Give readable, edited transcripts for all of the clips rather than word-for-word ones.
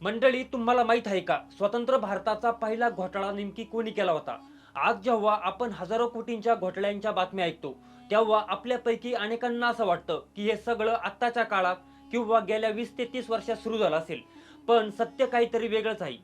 मंडळी, तुम्हाला माहित आहे का, स्वतंत्र भारताचा पहिला घोटाळा नेमकी कोणी केला होता? आज जेव्हा आपण हजारो कोटींच्या घोटाळ्यांच्या बातम्या ऐकतो, तेव्हा आपल्यापैकी अनेकांना असं वाटतं की हे सगळं आत्ताच्या काळात किंवा गेल्या 20 ते 30 वर्षात सुरू झालं असेल. पण सत्य काहीतरी वेगळंच आहे.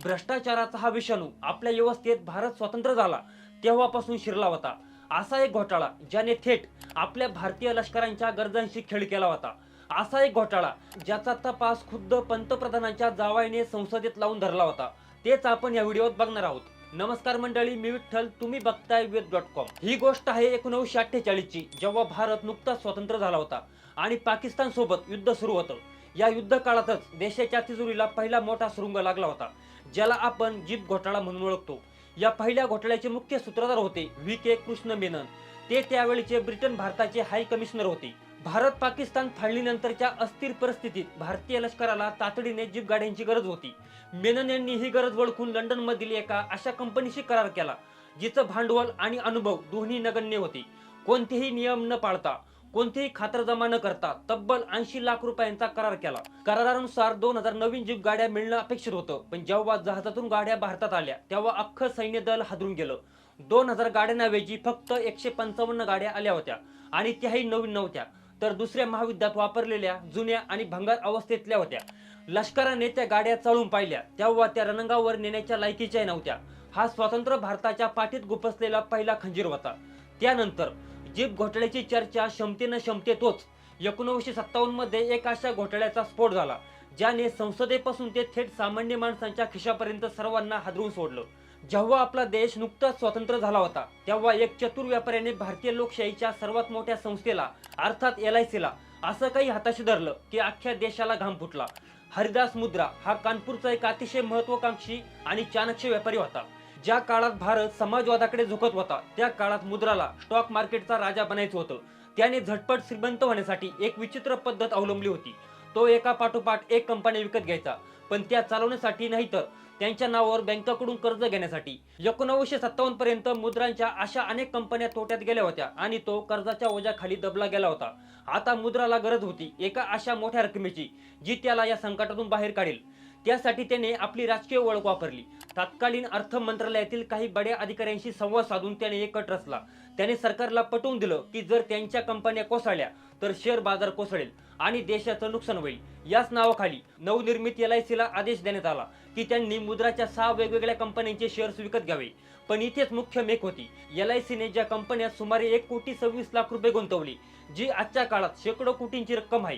भ्रष्टाचाराचा हा विषाणू आपल्या व्यवस्थेत भारत स्वतंत्र झाला तेव्हापासून शिरला होता. असा एक घोटाळा ज्याने थेट आपल्या भारतीय लष्करांच्या गरजांशी खेळ केला होता. असा एक घोटाळा ज्याचा तपास खुद्द पंतप्रधानांच्या जावयाने संसदेत लावून धरला होता. तेच आपण या व्हिडिओत बघणार आहोत. नमस्कार मंडळी, मी विठ्ठल, तुम्ही बघताय वेद.com. ही गोष्ट आहे 1948 ची, जेव्हा भारत नुकताच स्वतंत्र झाला होता आणि पाकिस्तान सोबत युद्ध सुरू होतं. या युद्ध काळातच देशाच्या तिजोरीला पहिला मोठा सुरुंग लागला होता, ज्याला आपण जीप घोटाळा म्हणून ओळखतो. या पहिल्या घोटाळ्याचे मुख्य सूत्रधार होते व्ही.के. कृष्ण मेनन. ते त्यावेळीचे ब्रिटन भारताचे हाय कमिशनर होते. भारत पाकिस्तान फाळणीनंतरच्या अस्थिर परिस्थितीत भारतीय लष्कराला तातडीने जीप गाड्यांची गरज होती. मेनन यांनी ही गरज ओळखून लंडनमधील एका अशा कंपनीशी करार केला, जिचं भांडवल आणि अनुभव दोन्ही नगण्य होते. कोणतेही नियम न पाळता, कोणतीही खातरजमा न करता तब्बल 80 लाख रुपयांचा करार केला. करारानुसार 2000 नवीन जीप गाड्या मिळणं अपेक्षित होतं, पण जेव्हा जहाजातून गाड्या भारतात आल्या तेव्हा अख्खं सैन्य दल हादरून गेलं. 2000 गाड्यांऐवजी फक्त 155 गाड्या आल्या होत्या, आणि त्याही नवीन नव्हत्या, तर दुसऱ्या महायुद्धात वापरलेल्या जुन्या आणि भंगार अवस्थेतल्या होत्या. लष्कराने त्या गाड्या चालून पाहिल्या तेव्हा त्या रणगावर नेण्याच्या लायकीच्या नव्हत्या. हा स्वतंत्र भारताच्या पाठीत गुपसलेला पहिला खंजीर होता. त्यानंतर जीप घोटाळ्याची चर्चा शमतेनं शमतेतोच 1957 मध्ये एक अशा घोटाळ्याचा स्फोट झाला, ज्याने संसदेपासून ते थेट सामान्य माणसांच्या खिशापर्यंत सर्वांना हादरून सोडलं. जेव्हा आपला देश नुकताच स्वतंत्र झाला होता, तेव्हा एक चतुर व्यापाऱ्याने भारतीय लोकशाहीच्या सर्वात मोठ्या संस्थेला, अर्थात LICला असं काही हाताशी धरलं की अख्ख्या देशाला घाम फुटला. हरिदास मुद्रा हा कानपूरचा एक अतिशय महत्वाकांक्षी आणि चाणक्य व्यापारी होता. ज्या काळात भारत समाजवादाकडे झुकत होता, त्या काळात मुद्राला स्टॉक मार्केटचा राजा बनायचं होतं. त्याने झटपट श्रीमंत होण्यासाठी एक विचित्र पद्धत अवलंबली होती. तो एका पाठोपाठ एक कंपनी विकत घ्यायचा, पण त्या चालवण्यासाठी नाही, तर त्यांच्या नावावर बँकाकडून कर्ज घेण्यासाठी. 1957 पर्यंत मुद्रांच्या अशा अनेक कंपन्या तोट्यात गेल्या होत्या आणि तो कर्जाच्या ओझ्याखाली दबला गेला होता. आता मुद्राला गरज होती एका अशा मोठ्या रकमेची, जी त्याला या संकटातून बाहेर काढेल. त्यासाठी त्याने आपली राजकीय ओळख वापरली. तत्कालीन अर्थ मंत्रालयातील काही बड्या अधिकाऱ्यांशी संवाद साधून त्याने एक कट रचला. त्याने सरकारला पटवून दिलं की जर त्यांच्या कंपन्या कोसळल्या तर शेअर बाजार कोसळेल आणि देशाचं नुकसान होईल. याच नावाखाली नवनिर्मित LICला आदेश देण्यात आला की त्यांनी मुद्राच्या 6 वेगवेगळ्या कंपन्यांचे शेअर्स विकत घ्यावे. पण इथेच मुख्य मेक होती. LICने ज्या कंपन्यात सुमारे 1,26,00,000 रुपये गुंतवले, जी आजच्या काळात शेकडो कोटींची रक्कम आहे,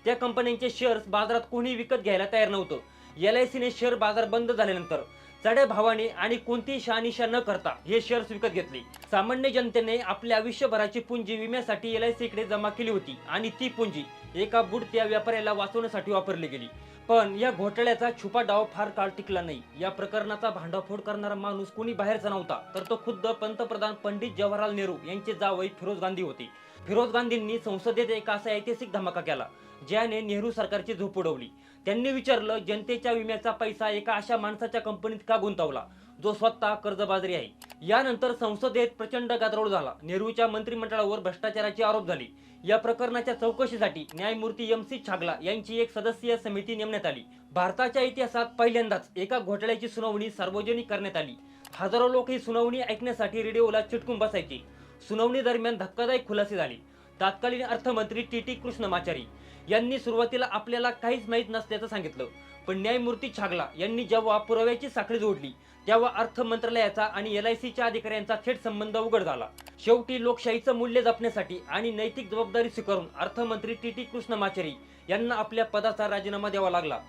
त्या कंपन्यांचे शेअर्स बाजारात कोणी विकत घ्यायला तयार नव्हतं. LICने शेअर बाजार बंद झाल्यानंतर चढ्या भावाने आणि कोणतीही शहानिशा न करता हे शेअर्स विकत घेतले. सामान्य जनतेने आपल्या आयुष्यभराची पुंजी विम्यासाठी LICकडे जमा केली होती आणि ती पुंजी एका बुडत्या व्यापाऱ्याला वाचवण्यासाठी वापरली गेली. पण या घोटाळ्याचा छुपा डाव फार काळ टिकला नाही. या प्रकरणाचा भांडाफोड करणारा माणूस कोणी बाहेरचा नव्हता, तर तो खुद्द पंतप्रधान पंडित जवाहरलाल नेहरू यांचे जावई फिरोज गांधी होते. फिरोज गांधींनी संसदेत एक असा ऐतिहासिक धमाका केला, ज्याने नेहरू सरकारची झोप उडवली. त्यांनी विचारलं, जनतेच्या विम्याचा पैसा एका अशा माणसाच्या कंपनीत का गुंतवला, जो स्वतः कर्जबाजारी आहे? यानंतर संसदेत प्रचंड गदारोळ झाला. नेहरूच्या मंत्रिमंडळावर भ्रष्टाचाराचे आरोप झाले. या प्रकरणाच्या चौकशीसाठी न्यायमूर्ती MC छागला यांची एक सदस्यीय समिती नेमण्यात आली. भारताच्या इतिहासात पहिल्यांदाच एका घोटाळ्याची सुनावणी सार्वजनिक करण्यात आली. हजारो लोक ही सुनावणी ऐकण्यासाठी रेडिओला चिटकून बसायचे. सुनावणी दरम्यान धक्कादायक खुलासे झाले. तत्कालीन अर्थमंत्री TT कृष्णमाचारी यांनी सुरुवातीला आपल्याला काहीच माहीत नसल्याचं सांगितलं, पण न्यायमूर्ती छागला यांनी जेव्हा पुराव्याची साखळी जोडली, तेव्हा अर्थ मंत्रालयाचा आणि LICच्या अधिकाऱ्यांचा थेट संबंध उघड झाला. शेवटी लोकशाहीचं मूल्य जपण्यासाठी आणि नैतिक जबाबदारी स्वीकारून अर्थमंत्री TT कृष्णमाचारी यांना आपल्या पदाचा राजीनामा द्यावा लागला.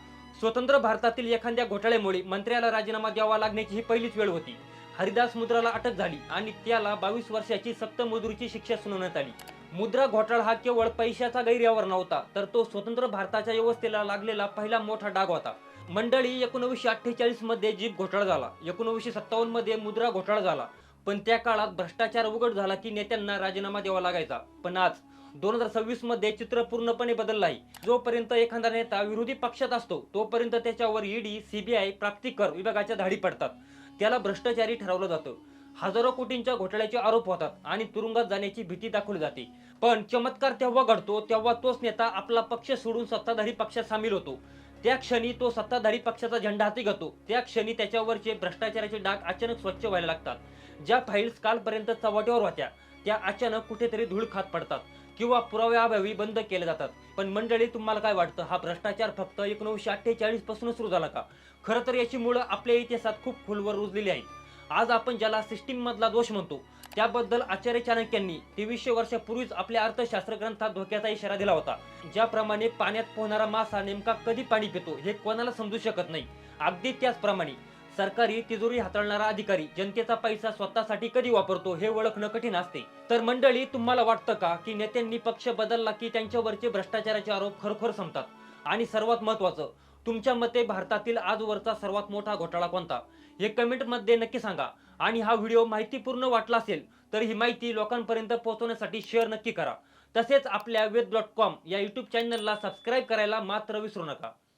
स्वतंत्र भारतातील एखाद्या घोटाळ्यामुळे मंत्र्याला राजीनामा द्यावा लागण्याची ही पहिलीच वेळ होती. हरिदास मुद्राला अटक झाली आणि त्याला 22 वर्षाची सक्तमजुरीची शिक्षा सुनावण्यात आली. मुद्रा घोटाळा हा केवळ पैशाचा गैरव्यवहार नव्हता, तर तो स्वतंत्र भारताच्या व्यवस्थेला लागलेला पहिला मोठा डाग होता. मंडळी, 1948 मध्ये जीप घोटाळा झाला, 1957 मध्ये मुद्रा घोटाळा झाला, पण त्या काळात भ्रष्टाचार उघड झाला की नेत्यांना राजीनामा द्यावा लागायचा. पण आज 2026 मध्ये चित्र पूर्णपणे बदललं आहे. जोपर्यंत एखादा नेता विरोधी पक्षात असतो, तोपर्यंत त्याच्यावर ED, CBI, प्राप्तिकर विभागाच्या धाडी पडतात. त्याला भ्रष्टाचारी ठरवलं जातं. हजारो कोटींच्या घोटाळ्याचे आरोप होतात आणि तुरुंगात जाण्याची भीती दाखवली जाते. पण चमत्कार तेव्हा घडतो तेव्हा तोच नेता आपला पक्ष सोडून सत्ताधारी पक्षात सामील होतो. त्या क्षणी तो सत्ताधारी पक्षाचा झेंडा हाती घेतो, त्या क्षणी त्याच्यावरचे भ्रष्टाचाराचे डाग अचानक स्वच्छ व्हायला लागतात. ज्या फाईल्स कालपर्यंत चव्हाट्यावर होत्या त्या अचानक कुठेतरी धूळ खात पडतात किंवा पुराव्याअभावी बंद केल्या जातात. पण मंडळी, तुम्हाला काय वाटतं, हा भ्रष्टाचार फक्त 1948 पासून सुरू झाला का? खरं तर याची मुळं आपल्या इतिहासात खूप खोलवर रुजलेली आहेत. आज आपण ज्याला सिस्टीम मधला दोष म्हणतो त्याबद्दल आचार्य चाणक्यांनी 2300 वर्षापूर्वीच आपल्या अर्थशास्त्र ग्रंथात धोक्याचा इशारा दिला होता. ज्याप्रमाणे पाण्यात पोहणारा मासा नेमका कधी पाणी पितो हे कोणाला समजू शकत नाही, अगदी त्याचप्रमाणे सरकारी तिजोरी हाताळणारा अधिकारी जनतेचा पैसा स्वतःसाठी कधी वापरतो हे ओळखणं कठीण असते. तर मंडळी, तुम्हाला वाटतं का की नेत्यांनी पक्ष बदलला की त्यांच्यावरचे भ्रष्टाचाराचे आरोप खरोखर संपतात? आणि सर्वात महत्त्वाचं, तुमच्या मते भारतातील आजवरचा सर्वात मोठा घोटाळा कोणता? हे कमेंट मध्ये नक्की सांगा. आणि हा व्हिडिओ माहितीपूर्ण वाटला असेल तर ही माहिती लोकांपर्यंत पोहोचवण्यासाठी शेअर नक्की करा. तसेच आपल्या वेद.com या यूट्यूब चॅनलला सबस्क्राईब करायला मात्र विसरू नका.